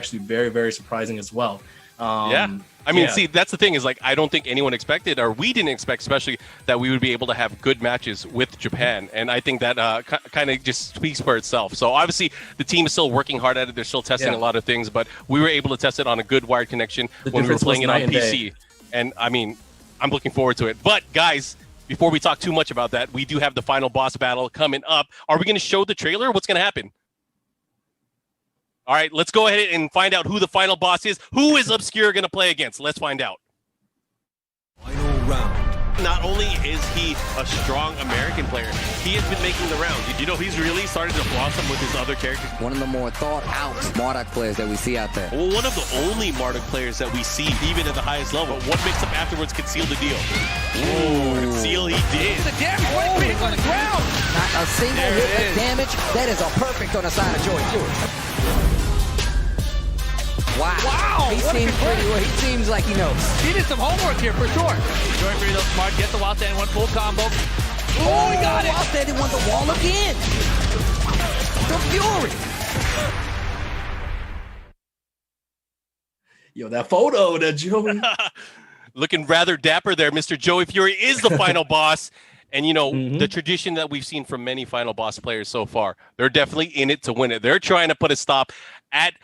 actually very, very surprising as well. I mean, see, that's the thing is, like, I don't think anyone expected, or we didn't expect, especially, that we would be able to have good matches with Japan. And I think that kind of just speaks for itself. So obviously, the team is still working hard at it. They're still testing a lot of things, but we were able to test it on a good wired connection when we were playing it on PC. And I mean, I'm looking forward to it. But guys, before we talk too much about that, we do have the final boss battle coming up. Are we going to show the trailer? What's going to happen? All right, let's go ahead and find out who the final boss is. Who is Obscure going to play against? Let's find out. Final round. Not only is he a strong American player, he has been making the rounds. Did you know he's really started to blossom with his other characters? One of the more thought-out Marduk players that we see out there. Well, one of the only Marduk players that we see even at the highest level. What makes him afterwards could seal the deal? Conceal he did. The damage, what a on the ground. Not a single hit of damage. That is a perfect on the side of Joey Fury. Wow. He seems pretty well. He seems like he knows. He did some homework here for sure. Joey Fury, though, smart. Get the wall stand, one full combo. Oh, he got it. Wall standing on the wall again. The Fury. Yo, that photo that Joey. Looking rather dapper there. Mr. Joey Fury is the final boss. And, you know, the tradition that we've seen from many final boss players so far, they're definitely in it to win it. They're trying to put a stop at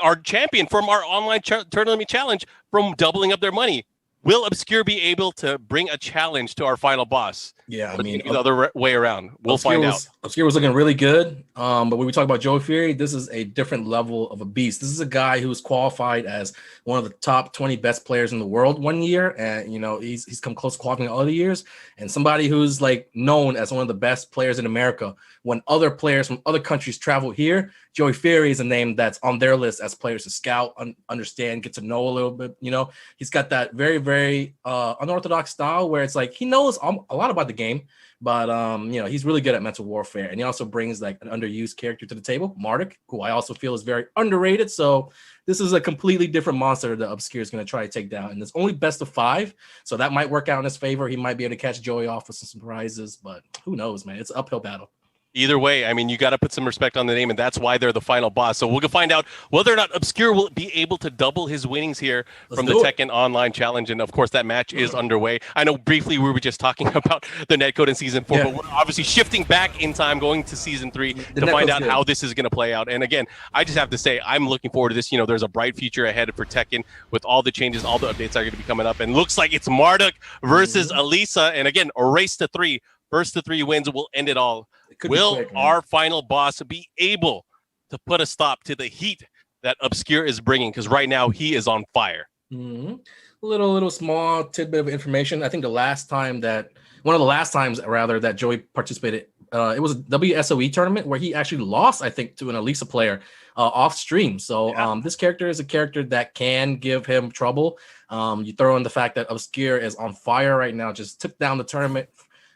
our champion from our online tournament challenge from doubling up their money. Will Obscure be able to bring a challenge to our final boss? Yeah, I mean, the other way around. We'll find out. Obscure was looking really good. But when we talk about Joey Fury, this is a different level of a beast. This is a guy who was qualified as one of the top 20 best players in the world one year. And, you know, he's come close to qualifying other years. And somebody who's like known as one of the best players in America. When other players from other countries travel here, Joey Fury is a name that's on their list as players to scout, understand, get to know a little bit. You know, he's got that very, very unorthodox style where it's like he knows a lot about the game, but you know, he's really good at mental warfare. And he also brings like an underused character to the table, Marduk, who I also feel is very underrated. So this is a completely different monster that Obscure is going to try to take down. And it's only best of 5. So that might work out in his favor. He might be able to catch Joey off with some surprises, but who knows, man? It's an uphill battle. Either way, I mean, you got to put some respect on the name, and that's why they're the final boss. So we'll find out whether or not Obscure will be able to double his winnings here from the Tekken Online Challenge. And, of course, that match is underway. I know briefly we were just talking about the netcode in Season 4, but we're obviously shifting back in time, going to Season 3 to find out how this is going to play out. And, again, I just have to say I'm looking forward to this. You know, there's a bright future ahead for Tekken with all the changes, all the updates that are going to be coming up. And looks like it's Marduk versus Alisa. And, again, a race to 3. First to 3 wins will end it all. Will our final boss be able to put a stop to the heat that Obscure is bringing? Because right now he is on fire. A little small tidbit of information. I think one of the last times that Joey participated, it was a WSOE tournament where he actually lost, I think, to an Alisa player off stream. So this character is a character that can give him trouble. You throw in the fact that Obscure is on fire right now, just took down the tournament.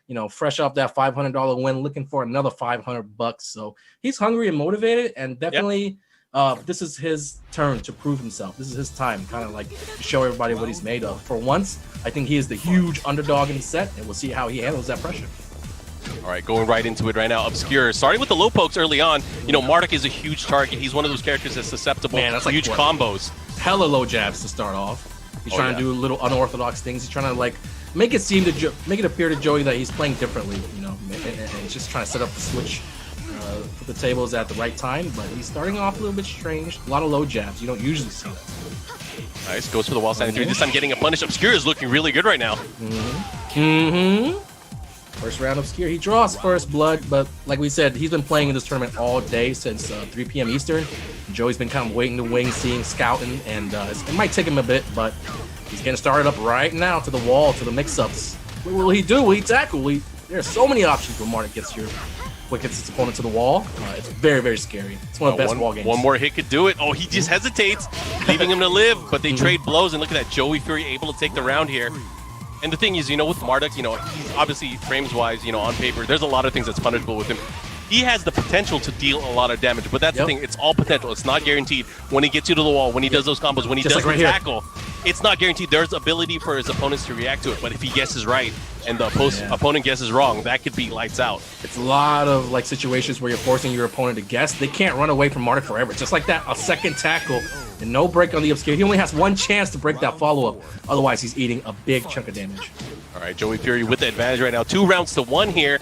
You know, fresh off that $500 win, looking for another $500. So he's hungry and motivated, and definitely this is his turn to prove himself. This is his time, kind of like to show everybody what he's made of. For once, I think he is the huge underdog in the set, and we'll see how he handles that pressure. All right, going right into it right now. Obscure, starting with the low pokes early on. You know, Marduk is a huge target. He's one of those characters that's susceptible to huge combos. Hella low jabs to start off. He's trying to do little unorthodox things. He's trying to like make it appear to Joey that he's playing differently, you know, and just trying to set up the switch, put the tables at the right time. But he's starting off a little bit strange. A lot of low jabs. You don't usually see that. Nice. Goes for the wall standing 3. This time getting a punish. Obscure is looking really good right now. First round Obscure. He draws first blood, but like we said, he's been playing in this tournament all day since 3 p.m. Eastern. Joey's been kind of waiting to wing, seeing, scouting, and it might take him a bit, but he's getting started up right now to the wall, to the mix-ups. What will he do? Will he tackle? There's so many options when Marduk gets his opponent to the wall. It's very, very scary. It's one of the best wall games. One more hit could do it. Oh, he just hesitates, leaving him to live, but they trade blows, and look at that. Joey Fury able to take the round here. And the thing is, you know, with Marduk, you know, he's obviously frames-wise, you know, on paper, there's a lot of things that's punishable with him. He has the potential to deal a lot of damage, but that's the thing. It's all potential. It's not guaranteed. When he gets you to the wall, when he does those combos, when he does the tackle, it's not guaranteed. There's ability for his opponents to react to it, but if he guesses right and the opponent guesses wrong, that could be lights out. It's a lot of like situations where you're forcing your opponent to guess. They can't run away from Marduk forever. Just like that, a second tackle and no break on the Obscure. He only has one chance to break that follow-up. Otherwise, he's eating a big chunk of damage. All right, Joey Fury with the advantage right now. 2 rounds to 1 here.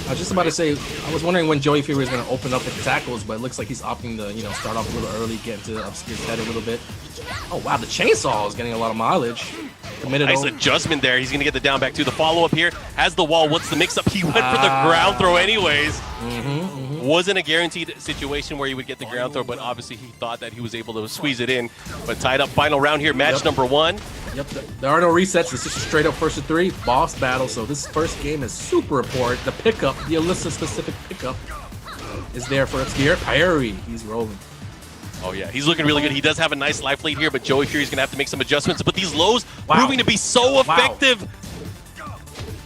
I was just about to say, I was wondering when Joey Fury was going to open up with tackles, but it looks like he's opting to, you know, start off a little early, get into Obscure's head a little bit. Oh, wow, the chainsaw is getting a lot of mileage. Committed nice adjustment there. He's going to get the down back, too. The follow-up here has the wall. What's the mix-up? He went for the ground throw anyways. Wasn't a guaranteed situation where he would get the ground throw, but obviously he thought that he was able to squeeze it in. But tied up, final round here, match number 1. Yep, there are no resets. It's just a straight up first to 3 boss battle. So this first game is super important. The pickup, the Alisa specific pickup, is there for Obscure. Parry, he's rolling. Oh yeah, he's looking really good. He does have a nice life lead here, but Joey Fury's gonna have to make some adjustments. But these lows proving to be so effective.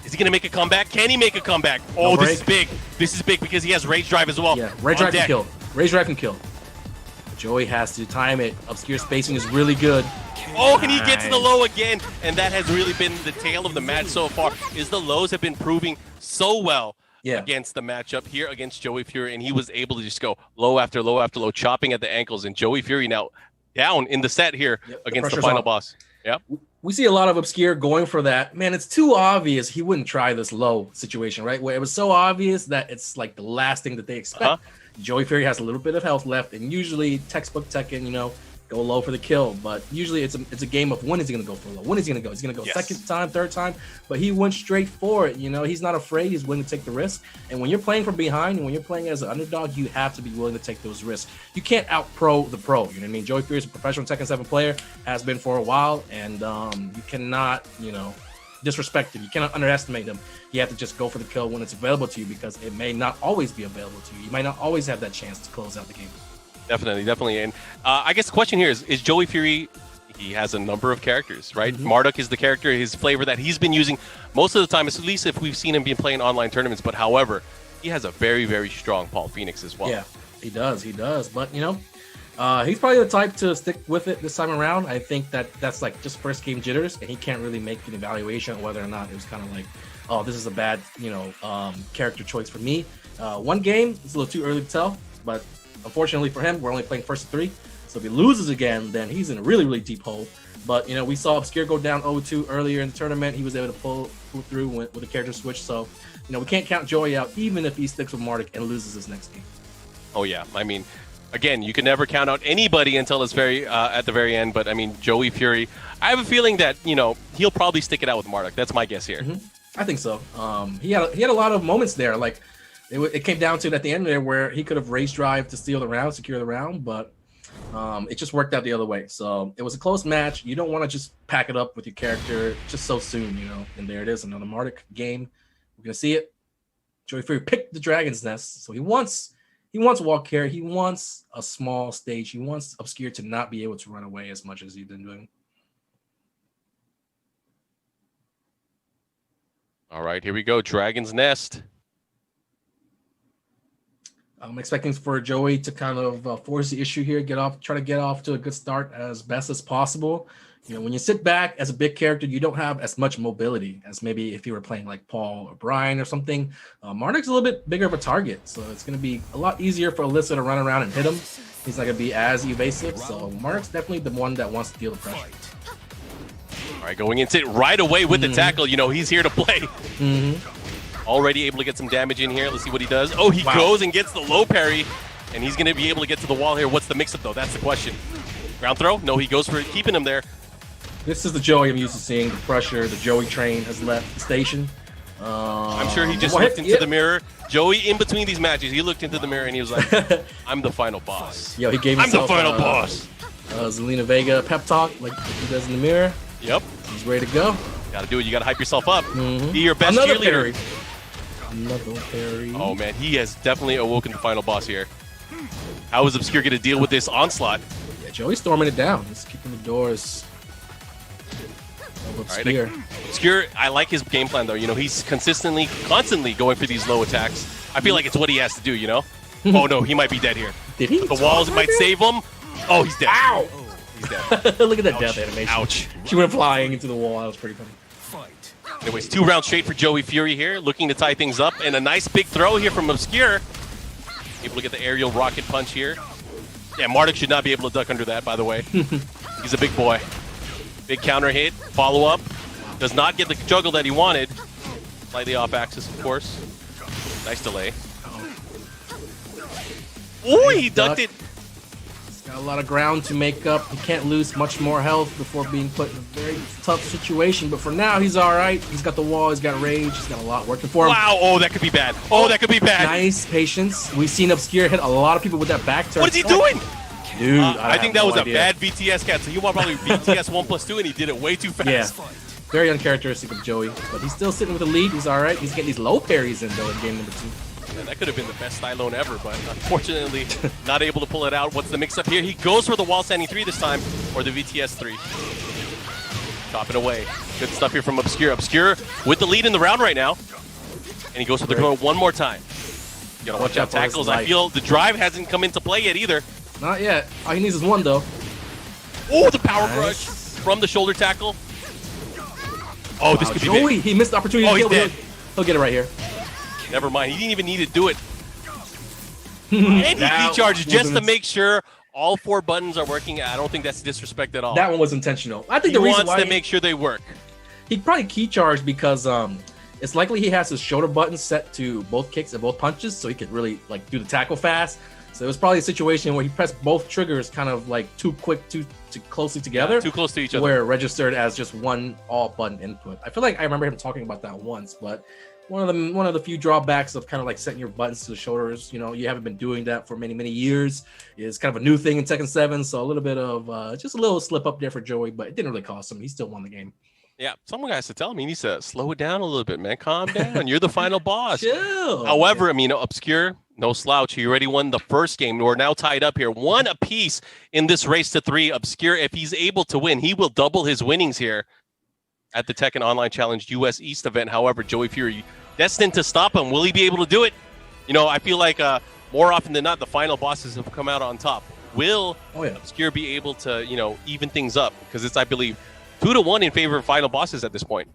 Is he gonna make a comeback? Can he make a comeback? Oh, this is big. This is big because he has Rage Drive as well. Yeah, Rage Drive can kill. Rage Drive can kill. Joey has to time it. Obscure spacing is really good. Oh, and he gets the low again, and that has really been the tale of the match so far. Is the lows have been proving so well against the matchup here against Joey Fury, and he was able to just go low after low after low, chopping at the ankles. And Joey Fury now down in the set here against the final boss. Yep. We see a lot of Obscure going for that. Man, it's too obvious he wouldn't try this low situation, right? Where it was so obvious that it's like the last thing that they expect. Joey Fury has a little bit of health left, and usually textbook Tekken, you know, go low for the kill. But usually it's a game of when is he going to go for low? When is he going to go? He's going to go second time, third time. But he went straight for it. You know, he's not afraid. He's willing to take the risk. And when you're playing from behind and when you're playing as an underdog, you have to be willing to take those risks. You can't out-pro the pro. You know what I mean? Joey Fury is a professional Tekken 7 player, has been for a while. And you cannot, you know, disrespect him. You cannot underestimate him. You have to just go for the kill when it's available to you because it may not always be available to you. You might not always have that chance to close out the game. Definitely. And I guess the question here is Joey Fury, he has a number of characters, right? Marduk is the character, his flavor that he's been using most of the time, at least if we've seen him be playing online tournaments. But however, he has a very, very strong Paul Phoenix as well. Yeah, he does. But, you know, he's probably the type to stick with it this time around. I think that's like just first game jitters, and he can't really make an evaluation on whether or not it was kind of like, oh, this is a bad, you know, character choice for me. One game, it's a little too early to tell, but unfortunately for him, we're only playing first to 3. So if he loses again, then he's in a really, really deep hole. But, you know, we saw Obscure go down 0-2 earlier in the tournament. He was able to pull through with a character switch. So, you know, we can't count Joey out, even if he sticks with Marduk and loses his next game. Oh, yeah. I mean, again, you can never count out anybody until it's at the very end. But, I mean, Joey Fury, I have a feeling that, you know, he'll probably stick it out with Marduk. That's my guess here. I think so. He had a lot of moments there. Like, it came down to it at the end there where he could have Rage Drive to steal the round, secure the round, but it just worked out the other way. So it was a close match. You don't want to just pack it up with your character just so soon, you know. And there it is, another Marduk game. We're gonna see it. Joey Fury picked the Dragon's Nest, so he wants walk care. He wants a small stage. He wants Obscure to not be able to run away as much as he's been doing. All right, here we go. Dragon's Nest. I'm expecting for Joey to kind of force the issue here, try to get off to a good start as best as possible. You know, when you sit back as a big character, you don't have as much mobility as maybe if you were playing like Paul or Brian or something. Marduk's a little bit bigger of a target, so it's going to be a lot easier for Alisa to run around and hit him. He's not going to be as evasive, so Marduk's definitely the one that wants to feel the pressure. All right, going into it right away with the tackle. You know, he's here to play. Already able to get some damage in here. Let's see what he does. Oh, he goes and gets the low parry, and he's going to be able to get to the wall here. What's the mix-up, though? That's the question. Ground throw? No, he goes for it, keeping him there. This is the Joey I'm used to seeing. The pressure, the Joey train has left the station. I'm sure he just looked into the mirror. Joey, in between these matches, he looked into the mirror, and he was like, I'm the final boss. Yo, he gave himself, I'm the final boss. Zelina Vega pep talk like he does in the mirror. Yep. He's ready to go. Got to do it. You got to hype yourself up. Be your best cheerleader. Another parry. Oh, man. He has definitely awoken the final boss here. How is Obscure going to deal with this onslaught? Yeah, Joey's storming it down. He's keeping the doors Obscure. Right, Obscure, I like his game plan, though. You know, he's constantly going for these low attacks. I feel like it's what he has to do, you know? Oh, no, he might be dead here. Did he? The walls might save him. Oh, he's dead. Ow! He's dead. Look at that Ouch. death animation. Ouch. She went flying into the wall. That was pretty funny. Anyways, 2 rounds straight for Joey Fury here, looking to tie things up, and a nice big throw here from Obscure. Able to get the aerial rocket punch here. Yeah, Marduk should not be able to duck under that, by the way. He's a big boy. Big counter hit, follow up. Does not get the juggle that he wanted. Slightly off axis, of course. Nice delay. Oh, he ducked it. He's got a lot of ground to make up. He can't lose much more health before being put in a very tough situation. But for now, he's all right. He's got the wall. He's got rage. He's got a lot working for him. Wow. Oh, that could be bad. Oh, that could be bad. Nice patience. We've seen Obscure hit a lot of people with that back turn. What is he doing? Dude, I think that was idea. a bad VTS cat. So he wanted probably VTS 1+2, and he did it way too fast. Yeah. Very uncharacteristic of Joey. But he's still sitting with the lead. He's all right. He's getting these low parries in, though, in game number 2. Yeah, that could have been the best Stylone ever, but unfortunately not able to pull it out. What's the mix-up here? He goes for the wall standing 3 this time, or the VTS 3. Chop it away. Good stuff here from Obscure. Obscure with the lead in the round right now. And he goes for the corner one more time. You gotta watch out tackles. I feel the drive hasn't come into play yet either. Not yet. All he needs is one, though. Oh, the power crush from the shoulder tackle. Oh, this could be Joey, big. he missed the opportunity Oh, to he's kill. dead. He'll get it right here. Never mind. He didn't even need to do it. And he V-charges just to make sure all 4 buttons are working. I don't think that's disrespect at all. That one was intentional. I think he the reason wants why to make sure they work. he probably key charged because it's likely he has his shoulder button set to both kicks and both punches, so he could really like do the tackle fast. So it was probably a situation where he pressed both triggers kind of like too quick, too closely together. Yeah, too close to each other. Where it registered as just one all button input. I feel like I remember him talking about that once, but one of the few drawbacks of kind of like setting your buttons to the shoulders, you know, you haven't been doing that for many years, is kind of a new thing in Tekken 7. So a little bit of just a little slip up there for Joey, but it didn't really cost him. He still won the game. Yeah, someone has to tell him. He needs to slow it down a little bit, man. Calm down. You're the final boss. Chill. However, I mean, Obscure, no slouch. He already won the first game. We're now tied up here. 1 apiece in this race to 3. Obscure, if he's able to win, he will double his winnings here at the Tekken Online Challenge US East event. However, Joey Fury destined to stop him. Will he be able to do it? You know, I feel like more often than not, the final bosses have come out on top. Will Obscure be able to, you know, even things up? Because it's, I believe, 2-1 in favor of final bosses at this point.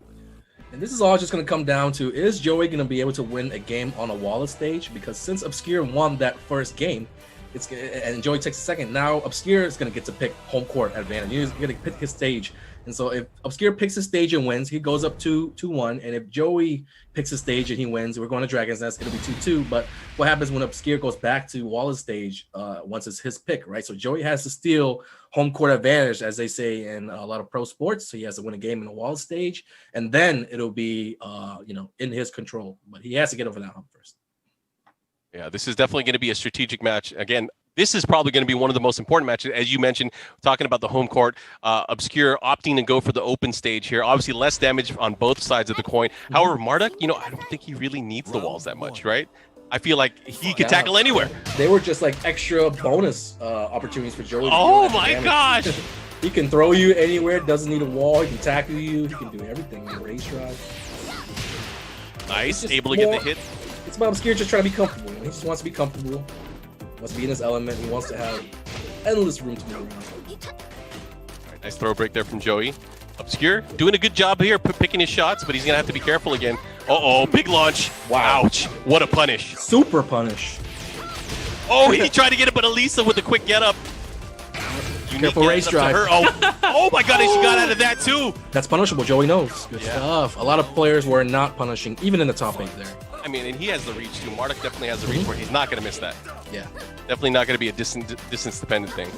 And this is all just going to come down to, is Joey going to be able to win a game on a Wallace stage? Because since Obscure won that first game, and Joey takes a second, now Obscure is going to get to pick home court advantage. He's going to pick his stage. And so if Obscure picks his stage and wins, he goes up 2-1. And if Joey picks his stage and he wins, we're going to Dragon's Nest, it'll be 2-2. But what happens when Obscure goes back to Wallace stage once it's his pick, right? So Joey has to steal home court advantage, as they say in a lot of pro sports. So he has to win a game in the Wallace stage. And then it'll be, in his control. But he has to get over that hump first. Yeah, this is definitely going to be a strategic match. Again, this is probably going to be one of the most important matches. As you mentioned, talking about the home court, Obscure opting to go for the open stage here. Obviously, less damage on both sides of the coin. However, Marduk, you know, I don't think he really needs the walls that much, right? I feel like he could tackle anywhere. They were just like extra bonus opportunities for Joey. Oh my gosh! He can throw you anywhere. Doesn't need a wall. He can tackle you. He can do everything. Race drive. Nice, able to get the hit. It's about Obscure just trying to be comfortable. He just wants to be comfortable. He wants to be in his element. He wants to have endless room to move around. Right, nice throw break there from Joey. Obscure doing a good job here, picking his shots, but he's gonna have to be careful again. Big launch. Wow. Ouch! What a punish. Super punish. Oh, he tried to get it, but Alisa with a quick get up. Careful race drive. Oh my God, and she got out of that too. That's punishable. Joey knows. Good stuff. A lot of players were not punishing, even in the top 8 there. I mean, and he has the reach too. Marduk definitely has the reach where he's not going to miss that. Yeah. Definitely not going to be a distance-dependent thing.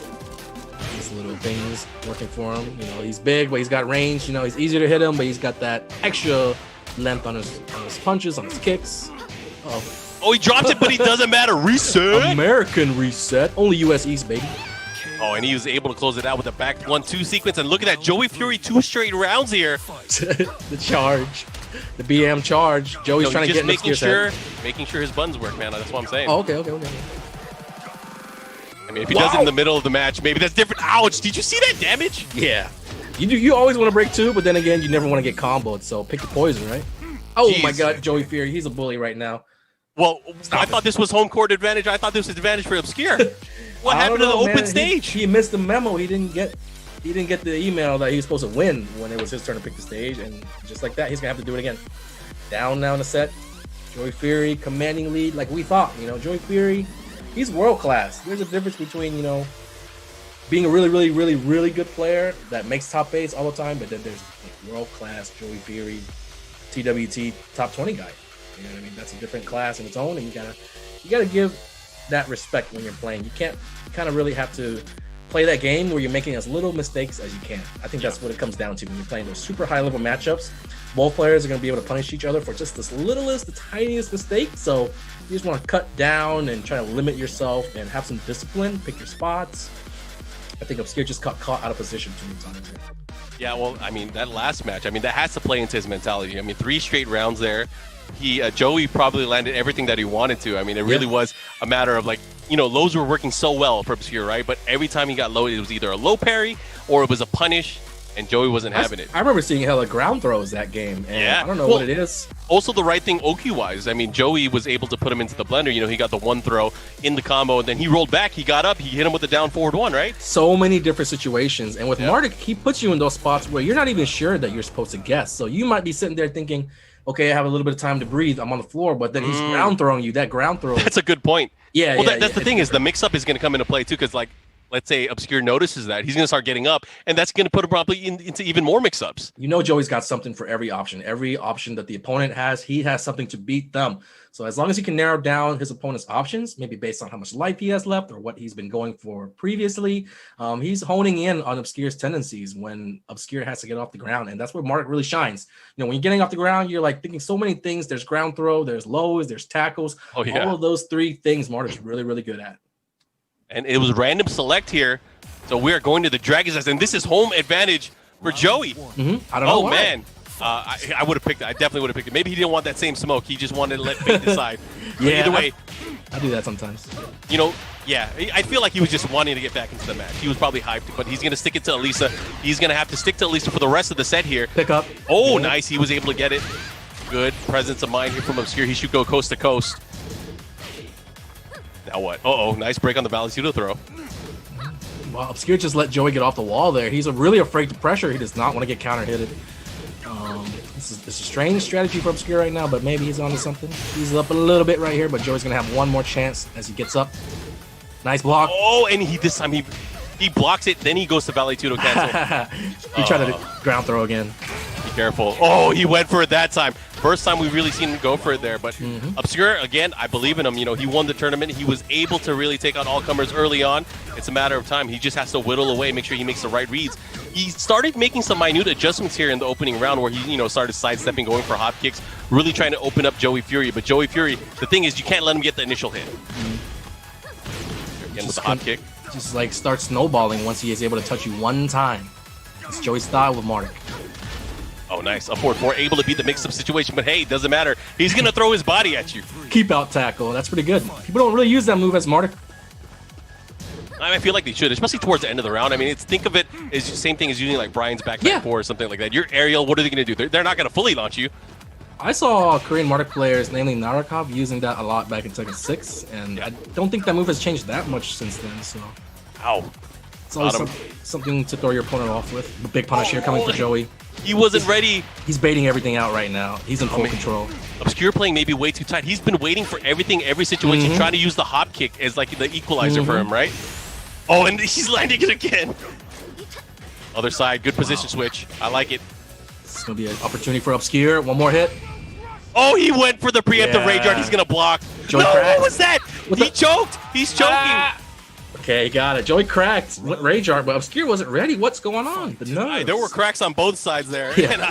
These little things working for him. You know, he's big, but he's got range. You know, he's easier to hit him, but he's got that extra length on his punches, on his kicks. Oh, he dropped it, but it doesn't matter. Reset. American reset. Only US East, baby. Oh, and he was able to close it out with a back 1-2 sequence. And look at that, Joey Fury 2 straight rounds here. The charge. The BM charge. Joey's trying to get making sure his buttons work, man. That's what I'm saying. Oh, okay. I mean, if he does it in the middle of the match, maybe that's different. Ouch! Did you see that damage? Yeah. You always want to break 2, but then again, you never want to get comboed. So pick the poison, right? Oh my God, Joey Fury, he's a bully right now. Well, I thought this was home court advantage. I thought this was advantage for Obscure. What happened to the open stage? He missed the memo. He didn't get he didn't get the email that he was supposed to win when it was his turn to pick the stage, and just like that, he's gonna have to do it again. Down now in the set. Joey Fury commanding lead like we thought. You know, Joey Fury, he's world class. There's a difference between, you know, being a really good player that makes top 8s all the time, but then there's like world class Joey Fury, TWT top 20 guy. You know what I mean? That's a different class in its own, and you gotta give that respect when you're playing. You kind of really have to play that game where you're making as little mistakes as you can. I think that's what it comes down to when you're playing those super high level matchups. Both players are going to be able to punish each other for just the tiniest mistake. So you just want to cut down and try to limit yourself and have some discipline, pick your spots. I think Obscure just got caught out of position too many times. Yeah, well, I mean, that last match, I mean, that has to play into his mentality. I mean, 3 straight rounds there. Joey probably landed everything that he wanted to. I mean, it really was a matter of, like, you know, lows were working so well for Obscure, right? But every time he got low, it was either a low parry or it was a punish, and Joey wasn't having it. I remember seeing hella ground throws that game, and I don't know what it is. Also, the right thing OQ-wise. I mean, Joey was able to put him into the blender. You know, he got the 1 throw in the combo, and then he rolled back, he got up, he hit him with the down forward 1, right? So many different situations. And with Marduk, he puts you in those spots where you're not even sure that you're supposed to guess. So you might be sitting there thinking, okay, I have a little bit of time to breathe, I'm on the floor, but then he's ground throwing you. That ground throw. That's a good point. Yeah, well, that's the thing is the mix-up is going to come into play, too, because, like, let's say Obscure notices that, he's going to start getting up, and that's going to put him probably into even more mix-ups. You know, Joey's got something for every option. Every option that the opponent has, he has something to beat them. So as long as he can narrow down his opponent's options, maybe based on how much life he has left or what he's been going for previously, he's honing in on Obscure's tendencies when Obscure has to get off the ground. And that's where Marduk really shines. You know, when you're getting off the ground, you're like thinking so many things. There's ground throw, there's lows, there's tackles. Oh, yeah. All of those 3 things Marduk's really good at. And it was random select here. So we are going to the Dragon's Nest, and this is home advantage for Joey. I don't know why. Man. I would have picked it. I definitely would have picked it. Maybe he didn't want that same smoke. He just wanted to let fate decide. Either way. I do that sometimes. You know, yeah. I feel like he was just wanting to get back into the match. He was probably hyped, but he's going to stick it to Alisa. He's going to have to stick to Alisa for the rest of the set here. Pick up. Oh, nice. He was able to get it. Good presence of mind here from Obscure. He should go coast to coast. Now what? Uh-oh, nice break on the Valley pseudo throw. Well, Obscure just let Joey get off the wall there. He's really afraid to pressure. He does not want to get counter-hitted. This is a strange strategy for Obscure right now, but maybe he's onto something. He's up a little bit right here, but Joey's going to have one more chance as he gets up. Nice block. Oh, and this time he blocks it, then he goes to Valley pseudo cancel. He tried to ground throw again. Be careful. Oh, he went for it that time. First time we've really seen him go for it there, but Obscure, again, I believe in him. You know, he won the tournament. He was able to really take on all comers early on. It's a matter of time. He just has to whittle away, make sure he makes the right reads. He started making some minute adjustments here in the opening round where he, you know, started sidestepping, going for hop kicks, really trying to open up Joey Fury. But Joey Fury, the thing is, you can't let him get the initial hit. Again with the hop kick. Just like start snowballing once he is able to touch you one time. It's Joey's style with Marduk. Oh, nice. Up forward 4, able to beat the mix-up situation, but hey, doesn't matter. He's going to throw his body at you. Keep out tackle. That's pretty good. People don't really use that move as Marduk. I feel like they should, especially towards the end of the round. I mean, think of it as the same thing as using like Brian's back 4 or something like that. Your aerial, what are they going to do? They're not going to fully launch you. I saw Korean Marduk players, namely Narakov, using that a lot back in Tekken 6, and I don't think that move has changed that much since then. So, it's always something to throw your opponent off with. The big punish here coming for Joey. He wasn't ready. He's baiting everything out right now. He's in full control. Obscure playing maybe way too tight. He's been waiting for everything, every situation, trying to use the hop kick as like the equalizer for him, right? Oh, and he's landing it again. Other side, good position switch. I like it. It's going to be an opportunity for Obscure. One more hit. Oh, he went for the preemptive rage art. He's going to block. Joey what was that? He choked. He's choking. Okay, he got it. Joey cracked rage art, but Obscure wasn't ready. What's going on? There were cracks on both sides there. Yeah. And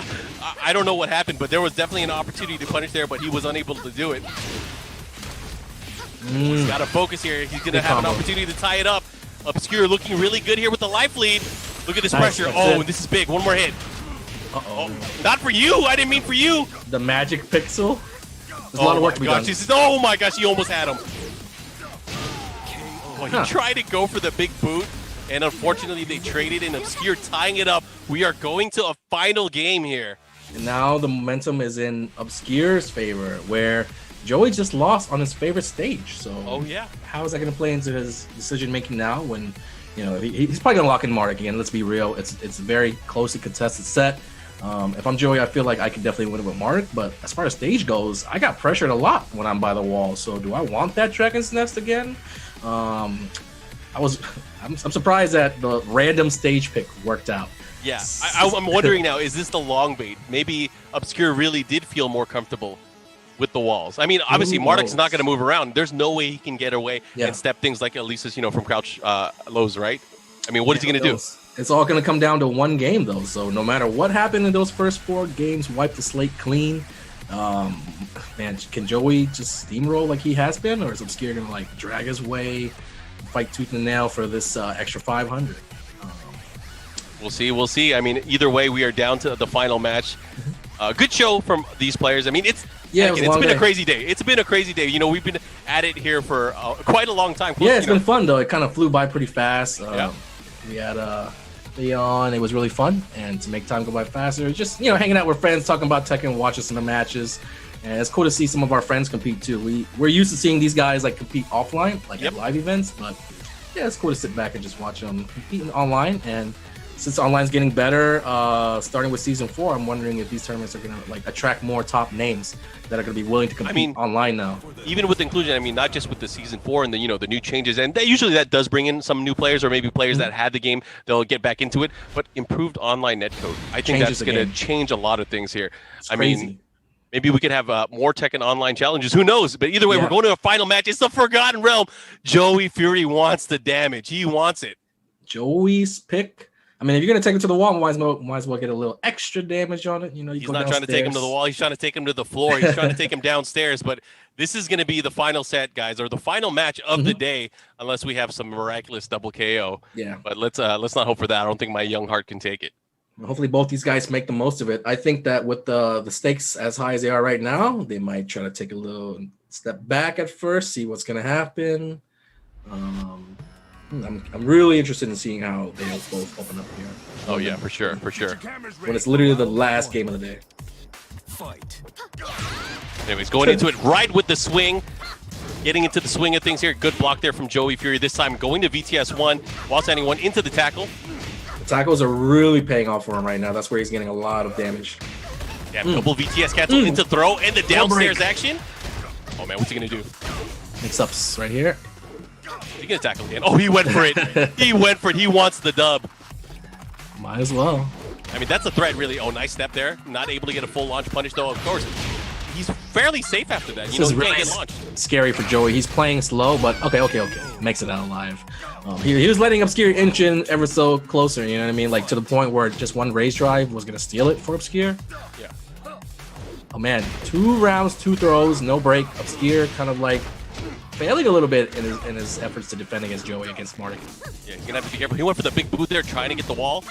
I don't know what happened, but there was definitely an opportunity to punish there, but he was unable to do it. He's got to focus here. He's going to have an opportunity to tie it up. Obscure looking really good here with the life lead. Look at this pressure. Oh, this is big. One more hit. Uh-oh. Not for you. I didn't mean for you. The magic pixel. There's a lot of work to be done. Oh my gosh, he almost had him. Oh, he tried to go for the big boot, and unfortunately they traded in. Obscure tying it up. We are going to a final game here. And now the momentum is in Obscure's favor, where Joey just lost on his favorite stage. So how is that going to play into his decision making now when You know, he's probably gonna lock in Marduk again. Let's be real. It's a very closely contested set. If I'm Joey, I feel like I could definitely win it with Marduk. But as far as stage goes, I got pressured a lot when I'm by the wall. So do I want that Dragon's Nest again? I'm surprised that the random stage pick worked out. Yeah, I'm wondering now, is this the long bait? Maybe Obscure really did feel more comfortable with the walls. I mean, obviously, Marduk's not going to move around. There's no way he can get away and step things like Elisa's, from crouch lows, right? I mean, what is he going to do? It's all going to come down to one game, though. So no matter what happened in those first 4 games, wipe the slate clean. Man, can Joey just steamroll like he has been? Or is Obscure going to, like, drag his way, fight tooth and nail for this extra 500? We'll see. I mean, either way, we are down to the final match. Good show from these players. I mean, it's been a crazy day. It's been a crazy day. We've been at it here for quite a long time. It's been fun, though. It kind of flew by pretty fast. We had Leon. It was really fun. And to make time go by faster, just, hanging out with friends, talking about Tekken, watching some of the matches. And it's cool to see some of our friends compete, too. We're used to seeing these guys, like, compete offline, like at live events. But, yeah, it's cool to sit back and just watch them competing online. And since online's getting better, starting with season 4, I'm wondering if these tournaments are going to attract more top names that are going to be willing to compete online now. Even with inclusion, I mean, not just with the season 4 and the the new changes, and usually that does bring in some new players or maybe players that had the game, they'll get back into it. But improved online netcode, I think that's going to change a lot of things here. It's crazy. Mean, maybe we could have more Tekken online challenges. Who knows? But either way, we're going to a final match. It's the Forgotten Realm. Joey Fury wants the damage. He wants it. Joey's pick. I mean, if you're going to take him to the wall, might as well get a little extra damage on it. He's not trying to take him to the wall. He's trying to take him to the floor. He's trying to take him downstairs. But this is going to be the final set, guys, or the final match of the day, unless we have some miraculous double KO. Yeah. But let's not hope for that. I don't think my young heart can take it. Hopefully both these guys make the most of it. I think that with the stakes as high as they are right now, they might try to take a little step back at first, see what's going to happen. I'm really interested in seeing how they both open up here. Oh yeah, for sure. When it's literally the last game of the day. Fight. Anyways, going into it right with the swing. Getting into the swing of things here. Good block there from Joey Fury. This time going to VTS1 while sending one into the tackle. The tackles are really paying off for him right now. That's where he's getting a lot of damage. Yeah, double VTS cancel into throw and the downstairs action. Oh man, what's he gonna do? Mix-ups right here. He's gonna tackle again. Oh, he went for it. He went for it. He wants the dub. Might as well. I mean, that's a threat, really. Oh, nice step there. Not able to get a full launch punish, though. Of course, he's fairly safe after that. This is he really can't get launched. Scary for Joey. He's playing slow, but okay. Makes it out alive. He was letting Obscure inch in ever so closer, you know what I mean? Like to the point where just one raise drive was going to steal it for Obscure. Yeah. Oh, man. 2 rounds, 2 throws, no break. Obscure kind of like failing a little bit in his efforts to defend against Joey against Marduk. Yeah, he's gonna have to be careful. He went for the big boot there, trying to get the wall.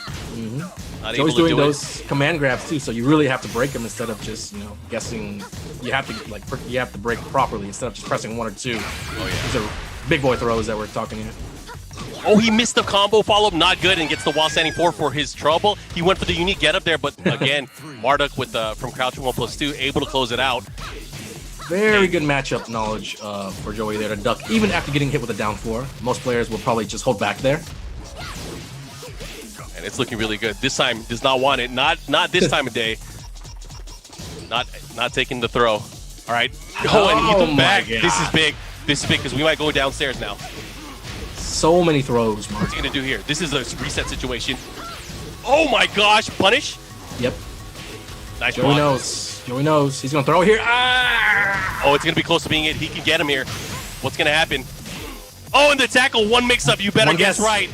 Joey's doing those command grabs too, so you really have to break them instead of just guessing. You have to break properly instead of just pressing 1 or 2. Oh yeah, these are big boy throws that we're talking here. Oh, he missed the combo follow-up, not good, and gets the wall standing 4 for his trouble. He went for the unique get up there, but again, Marduk with from crouch 1+2 able to close it out. Very good matchup knowledge for Joey there to duck, even after getting hit with a down 4. Most players will probably just hold back there. And it's looking really good. This time does not want it. Not this time of day. Not taking the throw. All right. Oh, and he took back. God. This is big. This is big because we might go downstairs now. So many throws, Mark. What's he gonna do here? This is a reset situation. Oh my gosh! Punish. Yep. Nice Joey block. knows. Joey knows. He's gonna throw here. Ah! Oh, it's gonna be close to being it. He can get him here. What's gonna happen? Oh, and the tackle, one mix-up. You better guess right.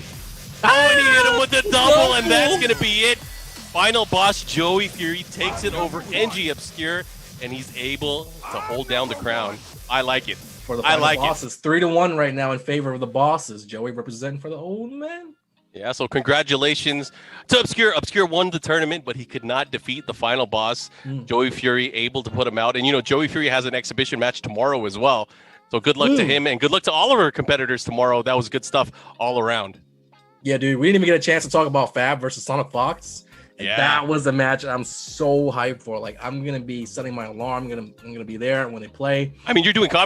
Oh, and he hit him with the double, and that's gonna be it. Final boss, Joey Fury takes it over NG Obscure, and he's able to hold down the crown. I like it. For the final bosses, 3-1 right now in favor of the bosses. Joey representing for the old man. Yeah, so congratulations to Obscure. Obscure won the tournament, but he could not defeat the final boss. Joey Fury able to put him out. And, Joey Fury has an exhibition match tomorrow as well. So good luck to him, and good luck to all of our competitors tomorrow. That was good stuff all around. Yeah, dude, we didn't even get a chance to talk about Fab versus Sonic Fox. And that was a match I'm so hyped for. Like, I'm going to be setting my alarm. I'm gonna be there when they play. I mean, you're doing commentary.